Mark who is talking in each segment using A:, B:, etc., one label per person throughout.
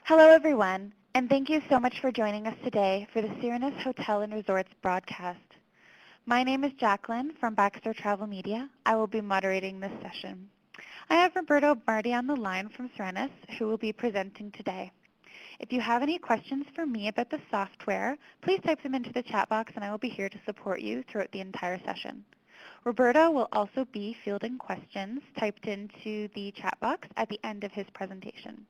A: Hello, everyone, and thank you so much for joining us today for the Sirenis Hotel and Resorts broadcast. My name is Jacqueline from Baxter Travel Media. I will be moderating this session. I have Roberto Marti on the line from Sirenis, who will be presenting today. If you have any questions for me about the software, please type them into the chat box and I will be here to support you throughout the entire session. Roberto will also be fielding questions typed into the chat box at the end of his presentation.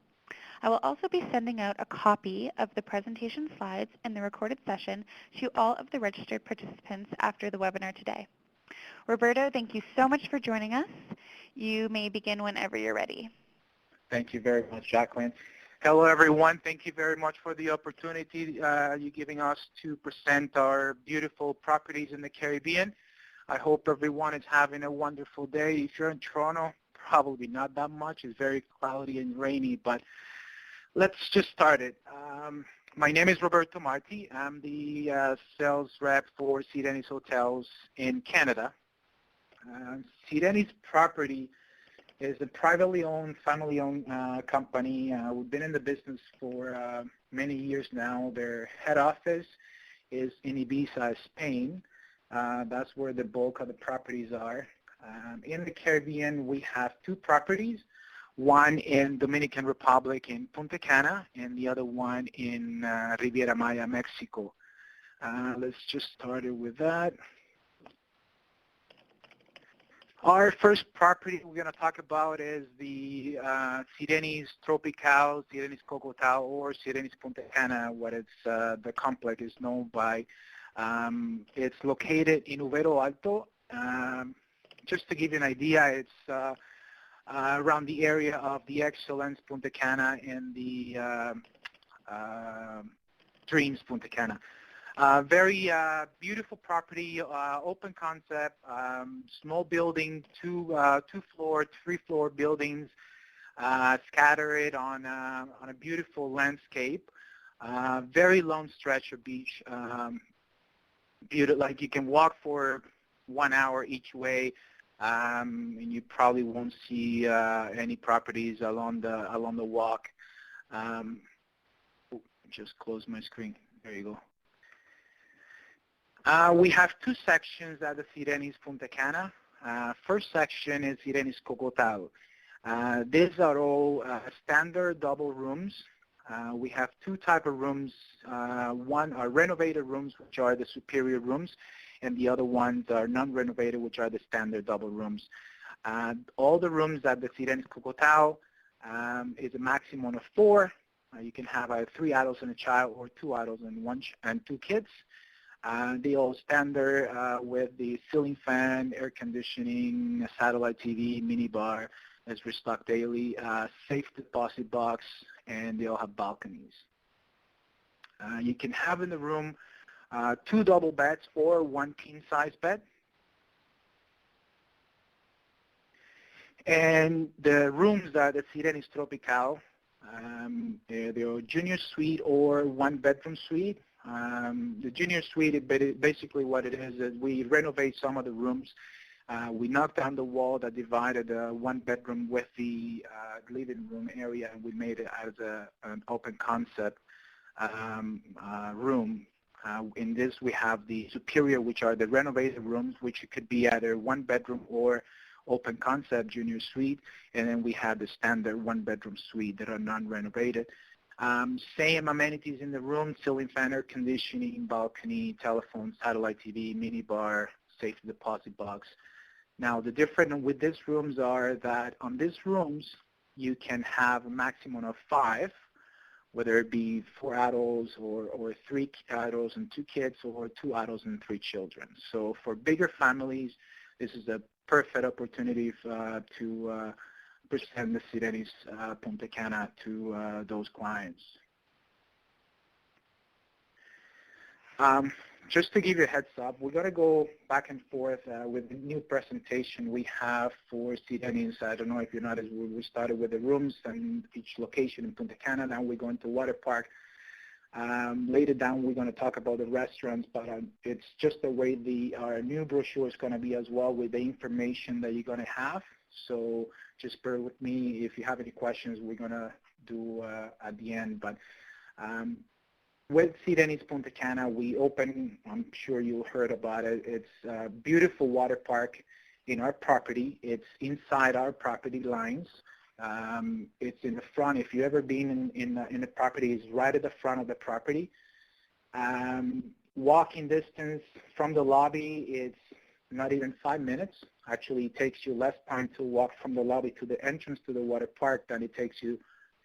A: I will also be sending out a copy of the presentation slides and the recorded session to all of the registered participants after the webinar today. Roberto, thank you so much for joining us. You may begin whenever you're ready.
B: Thank you very much, Jacqueline. Hello, everyone. Thank you very much for the opportunity you're giving us to present our beautiful properties in the Caribbean. I hope everyone is having a wonderful day. If you're in Toronto, probably not that much. It's very cloudy and rainy, but let's just start it. My name is Roberto Marti. I'm the sales rep for Sirenis Hotels in Canada. Sirenis Property is a privately owned, family-owned company. We've been in the business for many years now. Their head office is in Ibiza, Spain. That's where the bulk of the properties are. In the Caribbean, we have two properties, one in Dominican Republic in Punta Cana, and the other one in Riviera Maya, Mexico. Let's just start it with that. Our first property we're going to talk about is the Sirenis Tropical, Sirenis Cocotao, or Sirenis Punta Cana, what it's, the complex is known by. It's located in Uvero Alto. Just to give you an idea, it's around the area of the Excellence Punta Cana and the Dreams Punta Cana. Very beautiful property, open concept, small building, two-floor, three-floor buildings scattered on a beautiful landscape. Very long stretch of beach. Beautiful, like you can walk for 1 hour each way, and you probably won't see any properties along the walk. Just close my screen. There you go. We have two sections at the Sirenis Punta Cana. First section is Sirenis Cocotao. These are all standard double rooms. We have two type of rooms. One are renovated rooms, which are the superior rooms, and the other ones are non-renovated, which are the standard double rooms. All the rooms at the Sirenis Cocotao is a maximum of 4. You can have either 3 adults and a child, or 2 adults and 2 kids. They all standard with the ceiling fan, air conditioning, satellite TV, mini bar, as restocked daily, safe deposit box, and they all have balconies. You can have in the room 2 double beds or 1 king-size bed. And the rooms are the Sirenis Tropical. They're junior suite or 1-bedroom suite. The junior suite, basically what it is we renovate some of the rooms. We knocked down the wall that divided 1-bedroom with the living room area, and we made it as an open concept room. In this, we have the superior, which are the renovated rooms, which could be either 1-bedroom or open concept junior suite, and then we have the standard 1-bedroom suite that are non-renovated. Same amenities in the room: ceiling fan, air conditioning, balcony, telephone, satellite TV, mini bar, safe deposit box. Now, the difference with these rooms are that on these rooms, you can have a maximum of 5, whether it be 4 adults or 3 adults and 2 kids, or 2 adults and 3 children. So for bigger families, this is a perfect opportunity to present the Sirenis Punta Cana to those clients. Just to give you a heads up, we're going to go back and forth with the new presentation we have for Sirenis. I don't know if you noticed, we started with the rooms and each location in Punta Cana. Now we're going to water park. Later down, we're going to talk about the restaurants, but it's just the way our new brochure is going to be as well, with the information that you're going to have. So just bear with me. If you have any questions, we're going to do at the end. But with Sirenis Punta Cana, we open, I'm sure you heard about it, it's a beautiful water park in our property. It's inside our property lines. It's in the front. If you've ever been in the property, it's right at the front of the property. Walking distance from the lobby, it's not even 5 minutes. Actually, it takes you less time to walk from the lobby to the entrance to the water park than it takes you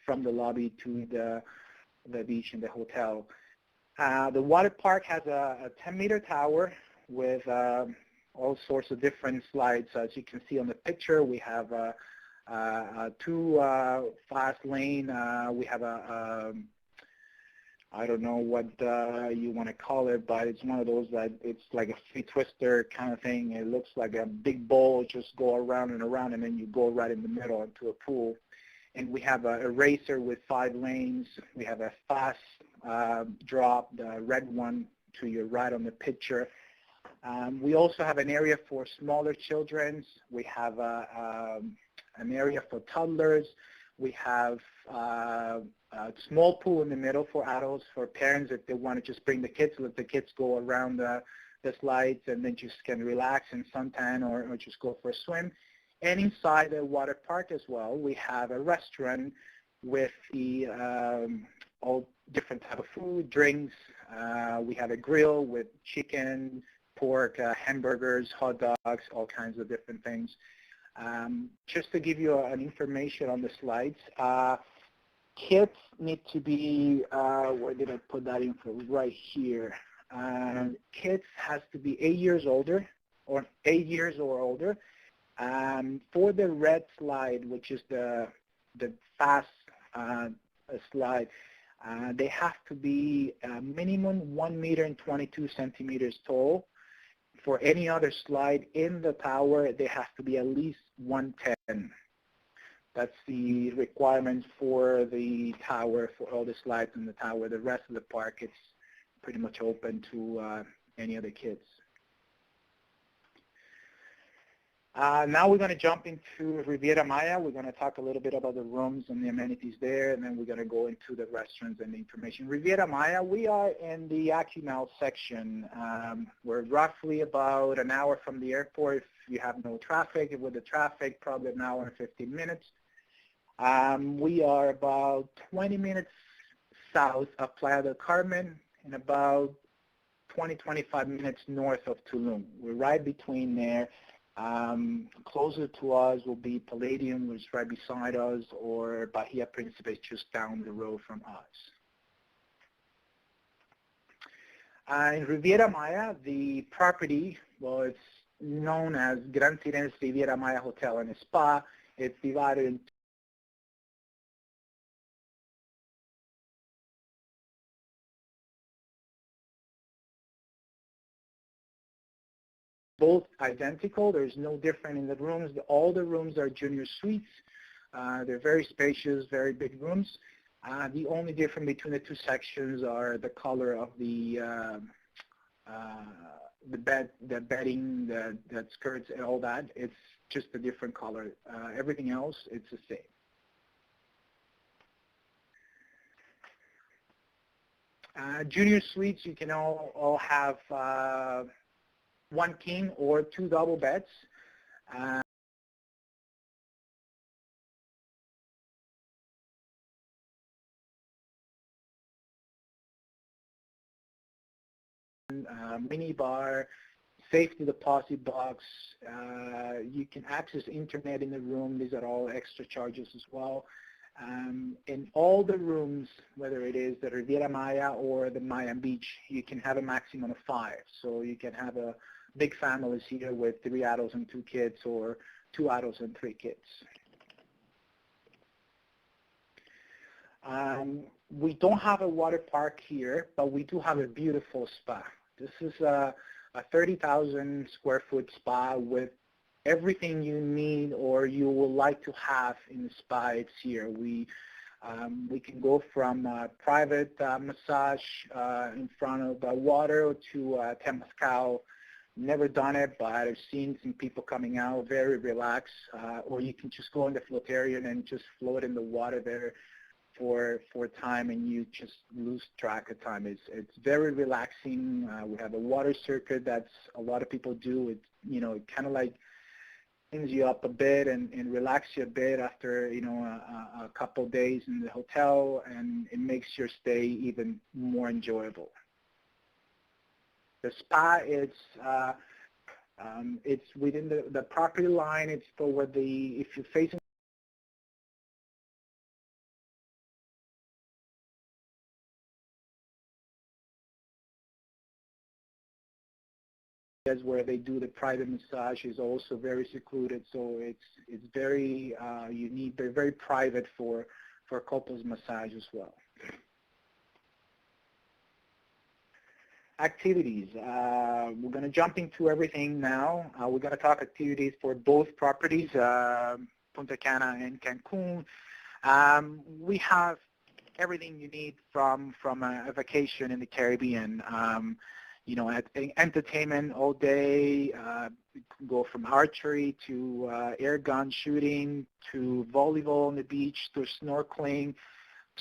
B: from the lobby to the beach and the hotel. The water park has a 10-meter tower with all sorts of different slides. As you can see on the picture, we have two fast lane. We have I don't know what you want to call it, but it's one of those that it's like a free twister kind of thing. It looks like a big bowl, just go around and around, and then you go right in the middle into a pool. And we have a racer with 5 lanes. We have a fast drop, the red one to your right on the picture. We also have an area for smaller children. We have an area for toddlers. We have a small pool in the middle for adults, for parents if they want to just bring the kids, let the kids go around the slides and then just can relax and suntan or just go for a swim. And inside the water park as well, we have a restaurant with the all different type of food, drinks. We have a grill with chicken, pork, hamburgers, hot dogs, all kinds of different things. Just to give you an information on the slides, kids need to be, where did I put that info? Right here. Kids has to be 8 years older, or 8 years or older. For the red slide, which is the fast slide, they have to be minimum 1 meter and 22 centimeters tall. For any other slide in the tower, they have to be at least 110. That's the requirement for the tower, for all the slides in the tower. The rest of the park, it's pretty much open to any other kids. Now we're going to jump into Riviera Maya. We're going to talk a little bit about the rooms and the amenities there, and then we're going to go into the restaurants and the information. Riviera Maya, we are in the Acumal section. We're roughly about an hour from the airport if you have no traffic. With the traffic, probably an hour and 15 minutes. We are about 20 minutes south of Playa del Carmen and about 20-25 minutes north of Tulum. We're right between there. Closer to us will be Palladium, which is right beside us, or Bahia Principe, just down the road from us. In Riviera Maya, the property, well, it's known as Gran Sirenis Riviera Maya Hotel and Spa. It's divided into both identical. There's no different in the rooms. All the rooms are junior suites. They're very spacious, very big rooms. The only difference between the two sections are the color of the bed, the bedding, the skirts, and all that. It's just a different color. Everything else, it's the same. Junior suites, you can all have 1 king or 2 double beds. Mini bar, safety deposit box. You can access internet in the room. These are all extra charges as well. In all the rooms, whether it is the Riviera Maya or the Mayan Beach, you can have a maximum of 5. So you can have a big families here with 3 adults and 2 kids, or 2 adults and 3 kids. We don't have a water park here, but we do have a beautiful spa. This is a 30,000 square foot spa with everything you need or you would like to have in the spa. It's here. We can go from private massage in front of the water to Temazcal. Never done it, but I've seen some people coming out very relaxed. Or you can just go in the floatarium and just float in the water there for time and you just lose track of time. It's very relaxing. We have a water circuit that's a lot of people do. It kind of like cleans you up a bit and relax you a bit after a couple days in the hotel, and it makes your stay even more enjoyable. The spa it's within the property line. It's for if you're facing where they do the private massage is also very secluded, so it's very unique. They're very private for couples massage as well. Activities. We're going to jump into everything now. We're going to talk activities for both properties, Punta Cana and Cancun. We have everything you need from a vacation in the Caribbean. Entertainment all day, go from archery to air gun shooting to volleyball on the beach to snorkeling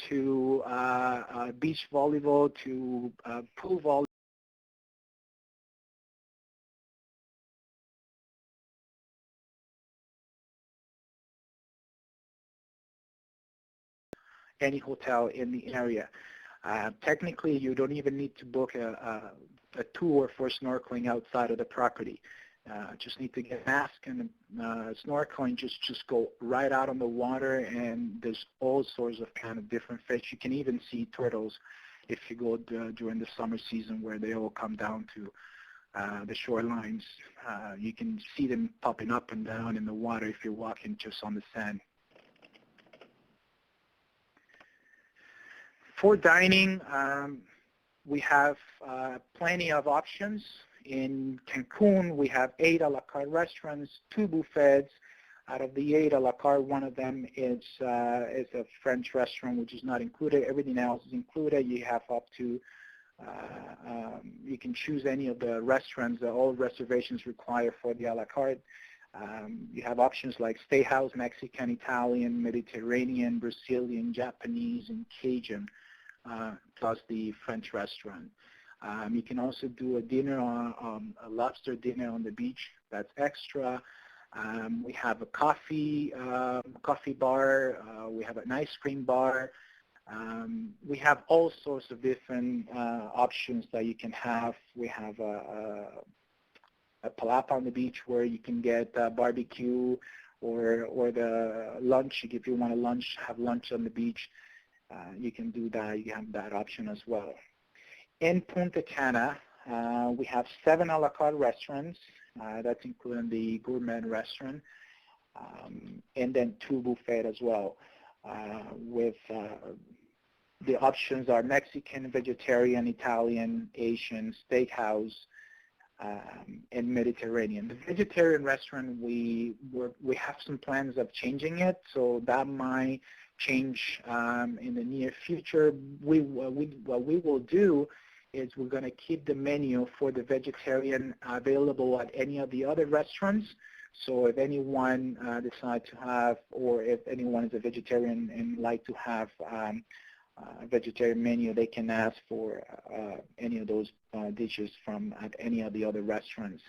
B: to beach volleyball to pool volleyball. Any hotel in the area. Technically, you don't even need to book a tour for snorkeling outside of the property. Just need to get a mask and snorkeling. Just go right out on the water, and there's all sorts of kind of different fish. You can even see turtles if you go during the summer season, where they all come down to the shorelines. You can see them popping up and down in the water if you're walking just on the sand. For dining, we have plenty of options. In Cancun, we have 8 a la carte restaurants, 2 buffets. Out of the 8 a la carte, one of them is a French restaurant, which is not included. Everything else is included. You have up to, you can choose any of the restaurants. All reservations require for the a la carte. You have options like steakhouse, Mexican, Italian, Mediterranean, Brazilian, Japanese, and Cajun, plus the French restaurant. You can also do a dinner a lobster dinner on the beach. That's extra. We have a coffee bar. We have an ice cream bar. We have all sorts of different options that you can have. We have a palapa on the beach where you can get barbecue or the lunch. If you want to have lunch on the beach, you can do that. You have that option as well. In Punta Cana, we have 7 a la carte restaurants. That's including the gourmet restaurant, and then 2 buffet as well. With the options are Mexican, vegetarian, Italian, Asian, steakhouse, and Mediterranean. The vegetarian restaurant, we have some plans of changing it, so that might change in the near future. What we will do is we're going to keep the menu for the vegetarian available at any of the other restaurants. So if anyone decides to have, or if anyone is a vegetarian and like to have a vegetarian menu, they can ask for any of those dishes from at any of the other restaurants.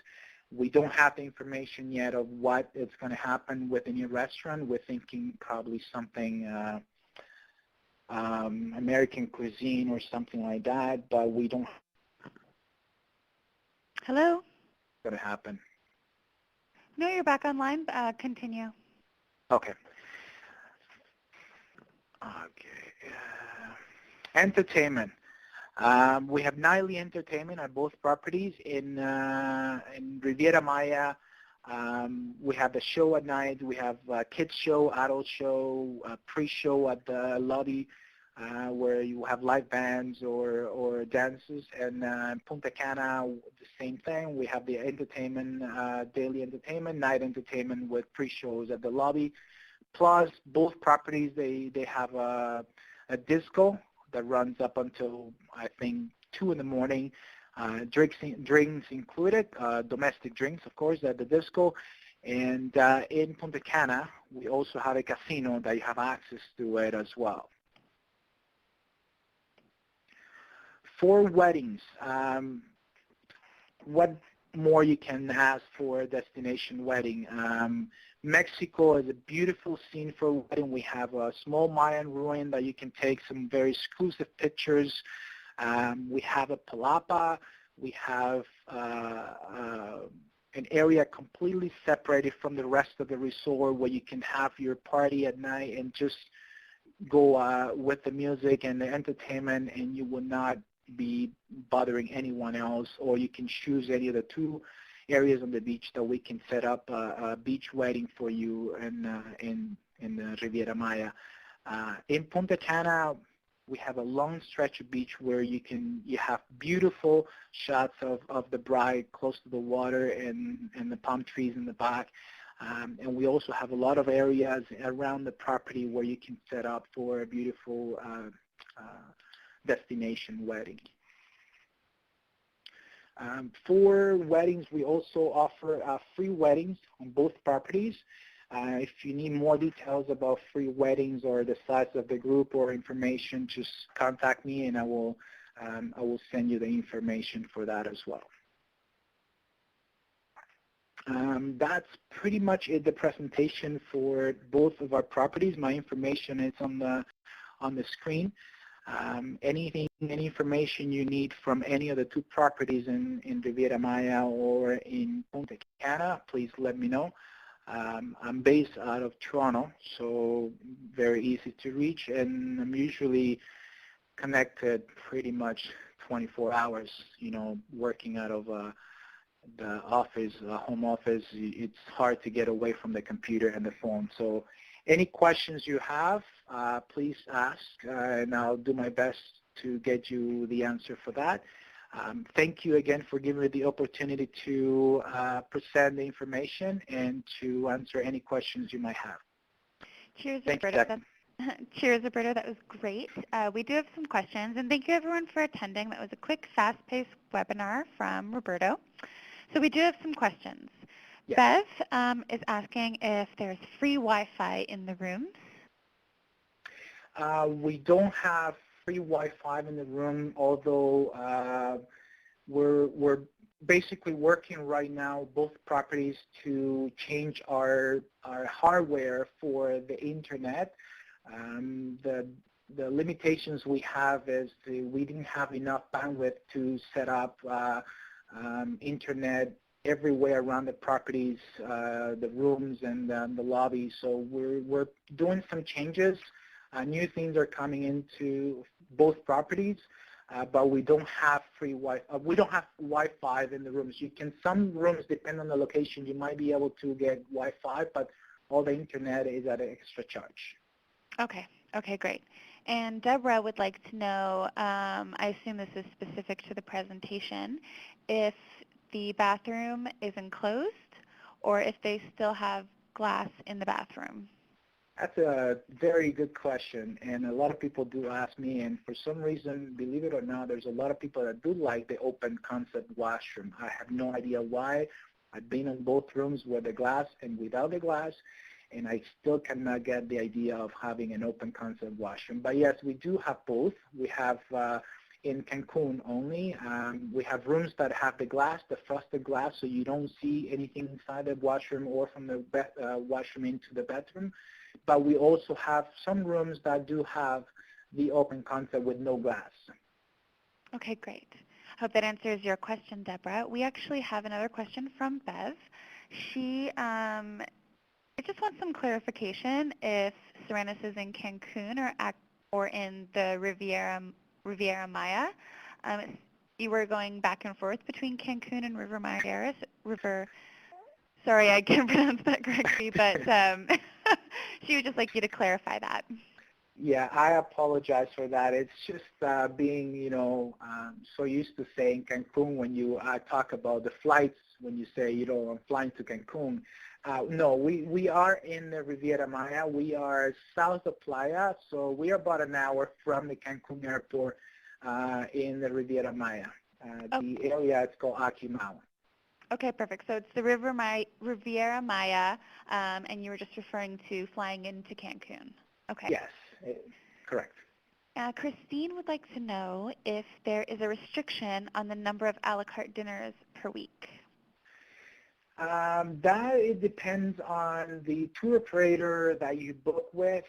B: We don't have the information yet of what is going to happen with the new restaurant. We're thinking probably something American cuisine or something like that, but we don't.
A: Hello?
B: Going to happen.
A: No, you're back online. Continue.
B: Okay. Entertainment. We have nightly entertainment at both properties. In Riviera Maya, we have the show at night. We have a kids show, adult show, pre-show at the lobby where you have live bands or dances. And Punta Cana, the same thing. We have the entertainment, daily entertainment, night entertainment with pre-shows at the lobby. Plus, both properties, they have a disco that runs up until, I think, 2 in the morning. Drinks included, domestic drinks, of course, at the disco. And in Punta Cana, we also have a casino that you have access to it as well. For weddings, what more you can ask for a destination wedding? Mexico is a beautiful scene for a wedding. We have a small Mayan ruin that you can take some very exclusive pictures. We have a palapa. We have an area completely separated from the rest of the resort where you can have your party at night and just go with the music and the entertainment, and you will not be bothering anyone else. Or you can choose any of the two areas on the beach that we can set up a beach wedding for you in the Riviera Maya. In Punta Cana, we have a long stretch of beach where you have beautiful shots of the bride close to the water and the palm trees in the back. And we also have a lot of areas around the property where you can set up for a beautiful destination wedding. For weddings, we also offer free weddings on both properties. If you need more details about free weddings or the size of the group or information, just contact me and I will send you the information for that as well. That's pretty much it, the presentation for both of our properties. My information is on the screen. Any information you need from any of the two properties in Riviera Maya or in Punta Cana, please let me know. I'm based out of Toronto, so very easy to reach, and I'm usually connected pretty much 24 hours, working out of the office, home office. It's hard to get away from the computer and the phone. So any questions you have, please ask, and I'll do my best to get you the answer for that. Thank you again for giving me the opportunity to present the information and to answer any questions you might have.
A: Cheers, Roberto. Cheers, Roberto. That was great. We do have some questions, and thank you everyone for attending. That was a quick, fast-paced webinar from Roberto. So we do have some questions. Yes. Bev is asking if there's free Wi-Fi in the rooms.
B: We don't have free Wi-Fi in the room, although we're basically working right now, both properties, to change our hardware for the internet. The limitations we have is we didn't have enough bandwidth to set up internet everywhere around the properties, the rooms and the lobby. So we're doing some changes. New things are coming into both properties, but we don't have free Wi-Fi. We don't have Wi-Fi in the rooms. Some rooms, depending on the location, you might be able to get Wi-Fi, but all the internet is at an extra charge.
A: Okay. Okay, great. And Deborah would like to know, I assume this is specific to the presentation, if the bathroom is enclosed or if they still have glass in the bathroom.
B: That's a very good question, and a lot of people do ask me, and for some reason, believe it or not, there's a lot of people that do like the open concept washroom. I have no idea why. I've been in both rooms with the glass and without the glass, and I still cannot get the idea of having an open concept washroom. But yes, we do have both. We have in Cancun only, we have rooms that have the glass, the frosted glass, so you don't see anything inside the washroom or from the washroom into the bedroom. But we also have some rooms that do have the open concept with no glass.
A: Okay, great. Hope that answers your question, Deborah. We actually have another question from Bev. She I just want some clarification if Sirenis is in Cancun or in the Riviera Maya. You were going back and forth between Cancun and Sorry, I can't pronounce that correctly, but she would just like you to clarify that.
B: Yeah, I apologize for that. It's just being, so used to saying Cancun when you talk about the flights, when you say, I'm flying to Cancun. No, we are in the Riviera Maya. We are south of Playa, so we are about an hour from the Cancun airport in the Riviera Maya. The area is called Akimau.
A: Okay, perfect. So it's the Riviera Maya, and you were just referring to flying into Cancun. Okay.
B: Yes, correct.
A: Christine would like to know if there is a restriction on the number of a la carte dinners per week.
B: That it depends on the tour operator that you book with.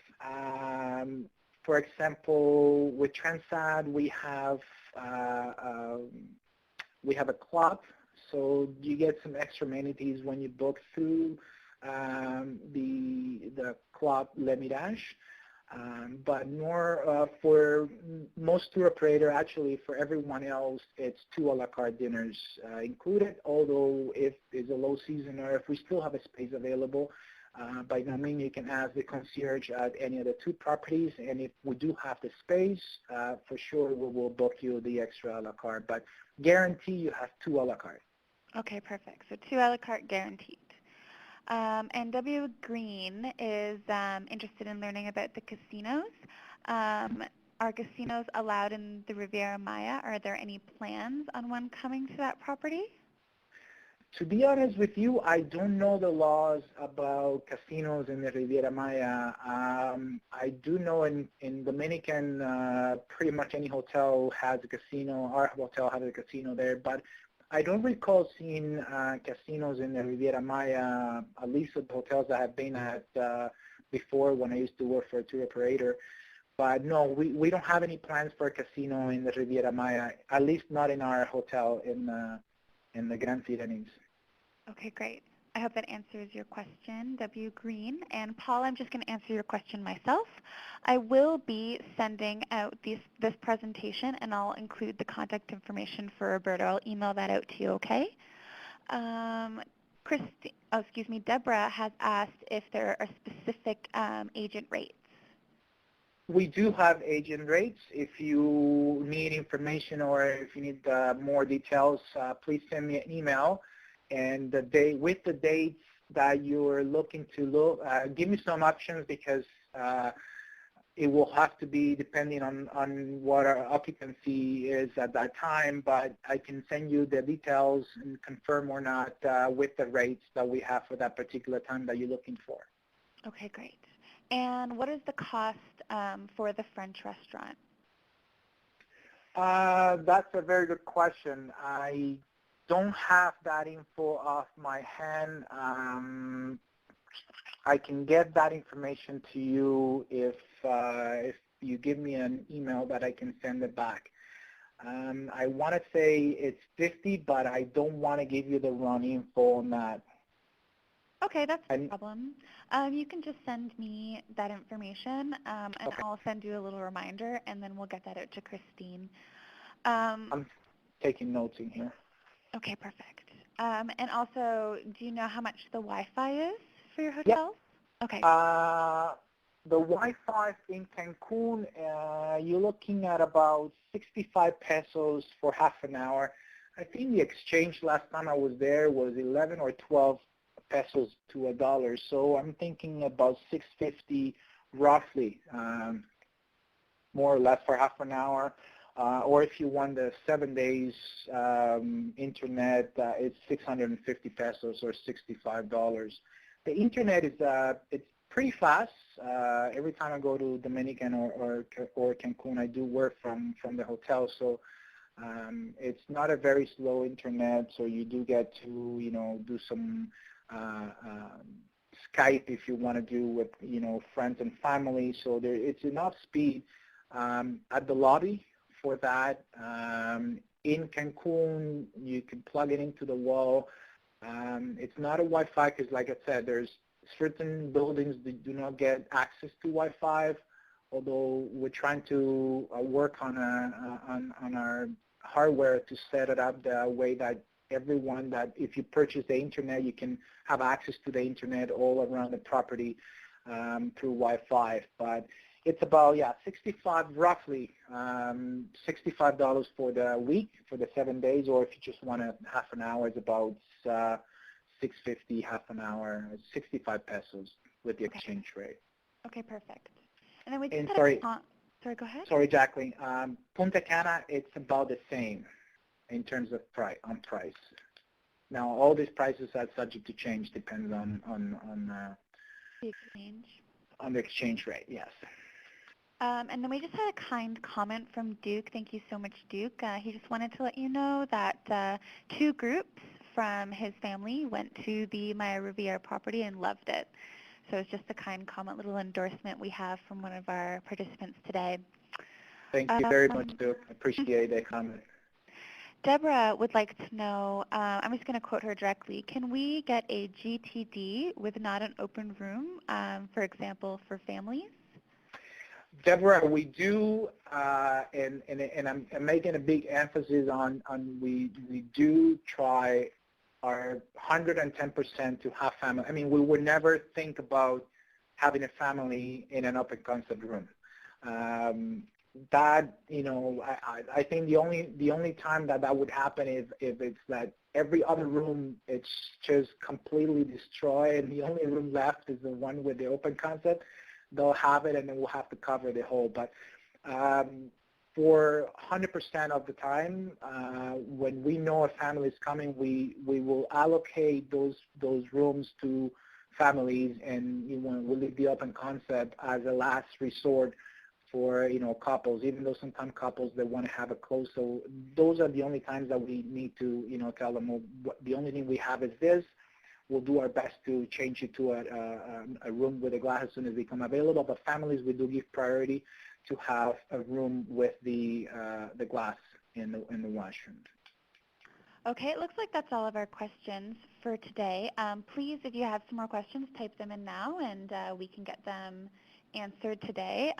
B: For example, with Transat, we have a club, so you get some extra amenities when you book through the club Le Mirage. But more for most tour operator, actually for everyone else, it's 2 a la carte dinners included, although if it's a low season or if we still have a space available, by no means you can ask the concierge at any of the 2 properties, and if we do have the space, for sure we will book you the extra a la carte, but guarantee you have 2 a la carte.
A: Okay, perfect. So 2 a la carte guaranteed. And W. Green is interested in learning about the casinos. Are casinos allowed in the Riviera Maya? Are there any plans on one coming to that property?
B: To be honest with you, I don't know the laws about casinos in the Riviera Maya. I do know in Dominican, pretty much any hotel has a casino. Our hotel has a casino there, but I don't recall seeing casinos in the Riviera Maya, at least at the hotels I have been at before when I used to work for a tour operator. But no, we don't have any plans for a casino in the Riviera Maya, at least not in our hotel in the Grand Sirenis.
A: Okay, great. I hope that answers your question, W. Green. And Paul, I'm just going to answer your question myself. I will be sending out this presentation, and I'll include the contact information for Roberto. I'll email that out to you, okay? Deborah has asked if there are specific agent rates.
B: We do have agent rates. If you need information or if you need more details, please send me an email. And with the dates that you're looking to look, give me some options because it will have to be depending on what our occupancy is at that time, but I can send you the details and confirm or not with the rates that we have for that particular time that you're looking for.
A: Okay, great. And what is the cost for the French restaurant?
B: That's a very good question. I don't have that info off my hand. I can get that information to you if you give me an email that I can send it back. I want to say it's 50, but I don't want to give you the wrong info on that.
A: Okay, that's no problem. You can just send me that information, and okay. I'll send you a little reminder, and then we'll get that out to Christine.
B: I'm taking notes in here.
A: Okay, perfect. And also, do you know how much the Wi-Fi is for your hotel? Yep. Okay.
B: The Wi-Fi in Cancun, you're looking at about 65 pesos for half an hour. I think the exchange last time I was there was 11 or 12 pesos to $1. So I'm thinking about 650 roughly, more or less for half an hour. Or if you want the 7 days internet, it's 650 pesos or $65. The internet is it's pretty fast. Every time I go to Dominican or Cancun, I do work from the hotel, so it's not a very slow internet. So you do get to do some Skype if you want to do with friends and family. So it's enough speed at the lobby. For that, in Cancun, you can plug it into the wall. It's not a Wi-Fi because, like I said, there's certain buildings that do not get access to Wi-Fi. Although we're trying to work on our hardware to set it up the way that everyone that if you purchase the internet, you can have access to the internet all around the property through Wi-Fi. But it's about, 65 roughly, $65 for the week, for the 7 days, or if you just want a half an hour, it's about $6.50 half an hour, 65 pesos with the exchange rate.
A: Okay, perfect. And then we just
B: sorry,
A: go ahead.
B: Sorry, Jacqueline. Punta Cana, it's about the same in terms of price. Now, all these prices are subject to change, depends on
A: the exchange.
B: On the exchange rate, yes.
A: And then we just had a kind comment from Duke. Thank you so much, Duke. He just wanted to let you know that 2 groups from his family went to the Maya Riviera property and loved it. So it's just a kind comment, little endorsement we have from one of our participants today.
B: Thank you very much, Duke. Appreciate that comment.
A: Deborah would like to know, I'm just going to quote her directly, can we get a GTD with not an open room, for example, for families?
B: Deborah, we do, and I'm making a big emphasis on we do try our 110% to have family. I mean, we would never think about having a family in an open concept room. That, I think the only time that would happen is if it's that every other room it's just completely destroyed and the only room left is the one with the open concept. They'll have it and then we'll have to cover the whole. But for 100% of the time, when we know a family is coming, we will allocate those rooms to families, and we'll leave the open concept as a last resort for couples, even though sometimes couples they want to have a close. So those are the only times that we need to tell them, well, the only thing we have is this. We'll do our best to change it to a room with a glass as soon as they become available. But families, we do give priority to have a room with the glass in the washroom.
A: Okay, it looks like that's all of our questions for today. Please, if you have some more questions, type them in now, and we can get them answered today.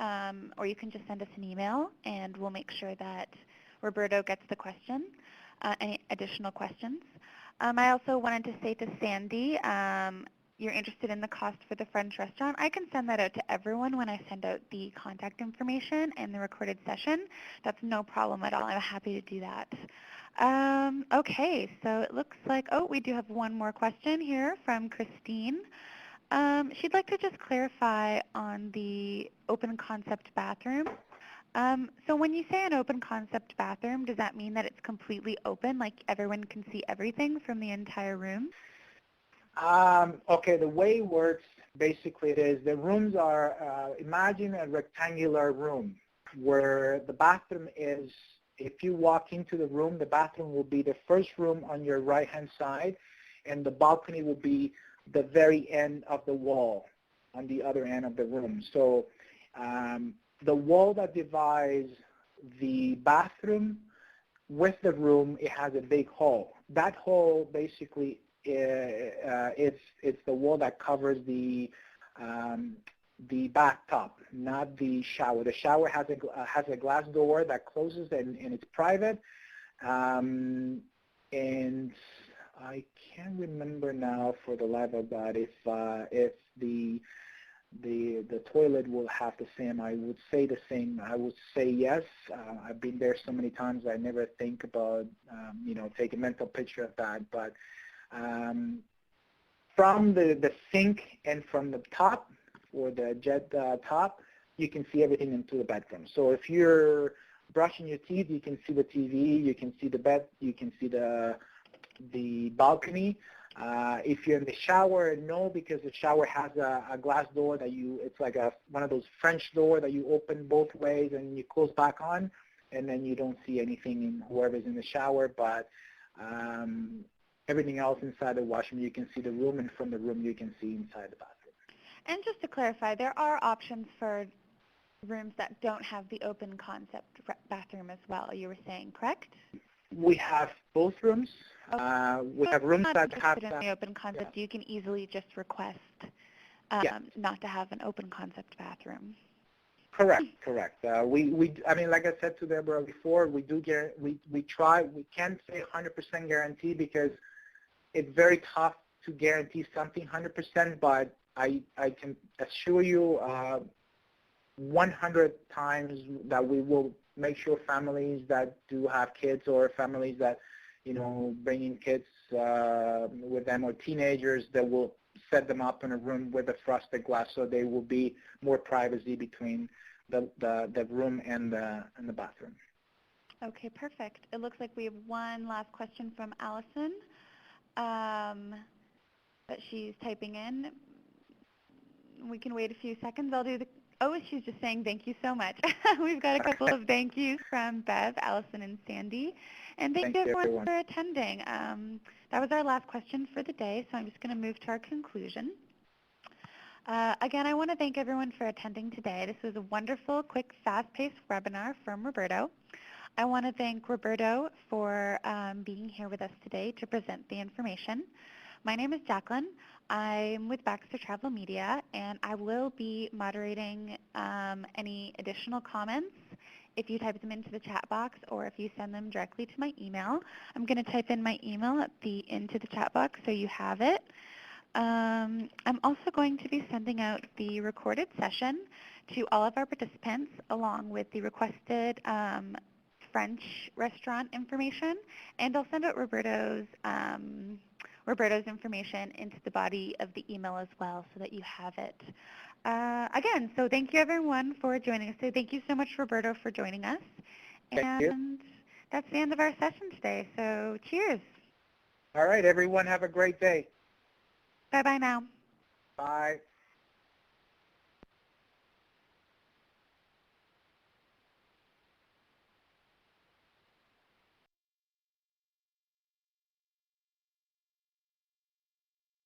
A: Or you can just send us an email, and we'll make sure that Roberto gets the question, any additional questions. I also wanted to say to Sandy, you're interested in the cost for the French restaurant. I can send that out to everyone when I send out the contact information and the recorded session. That's no problem at all. I'm happy to do that. Okay, so it looks like, we do have one more question here from Christine. She'd like to just clarify on the open concept bathroom. So when you say an open concept bathroom, does that mean that it's completely open, like everyone can see everything from the entire room?
B: Okay, the way it works, basically it is, the rooms are, imagine a rectangular room where the bathroom is, if you walk into the room, the bathroom will be the first room on your right-hand side, and the balcony will be the very end of the wall on the other end of the room. So the wall that divides the bathroom with the room, it has a big hole. That hole basically it's the wall that covers the bathtub, not the shower. The shower has a glass door that closes and it's private. And I can't remember now for the life of that if the toilet will have the same. I would say the same. I would say yes. I've been there so many times. I never think about take a mental picture of that. But from the sink and from the top or the jet top, you can see everything into the bedroom. So if you're brushing your teeth, you can see the TV, you can see the bed, you can see the balcony. If you're in the shower, no, because the shower has a glass door that it's like one of those French door that you open both ways and you close back on, and then you don't see anything in whoever's in the shower. But everything else inside the washroom, you can see the room, and from the room you can see inside the bathroom.
A: And just to clarify, there are options for rooms that don't have the open concept bathroom as well, you were saying, correct?
B: We have both rooms. We have rooms that have
A: in the open concept. Yeah. You can easily just request not to have an open concept bathroom.
B: Correct. I mean, like I said to Deborah before, we try. We can't say 100% guarantee because it's very tough to guarantee something 100%. But I can assure you, 100 times that we will make sure families that do have kids or families that, bringing kids with them or teenagers, that will set them up in a room with a frosted glass, so there will be more privacy between the room and the bathroom.
A: Okay, perfect. It looks like we have one last question from Allison that she's typing in. We can wait a few seconds. Oh, she's just saying thank you so much. We've got a couple of thank yous from Bev, Allison, and Sandy. And thank
B: Thank
A: you
B: you,
A: everyone
B: everyone.
A: for attending. That was our last question for the day, so I'm just going to move to our conclusion. Again, I want to thank everyone for attending today. This was a wonderful, quick, fast-paced webinar from Roberto. I want to thank Roberto for being here with us today to present the information. My name is Jacqueline. I'm with Baxter Travel Media, and I will be moderating any additional comments if you type them into the chat box or if you send them directly to my email. I'm going to type in my email into the chat box so you have it. I'm also going to be sending out the recorded session to all of our participants along with the requested French restaurant information, and I'll send out Roberto's information into the body of the email as well so that you have it. Again, so thank you everyone for joining us. So thank you so much, Roberto, for joining us.
B: Thank you.
A: And that's the end of our session today. So cheers.
B: All right, everyone, have a great day.
A: Bye-bye now.
B: Bye.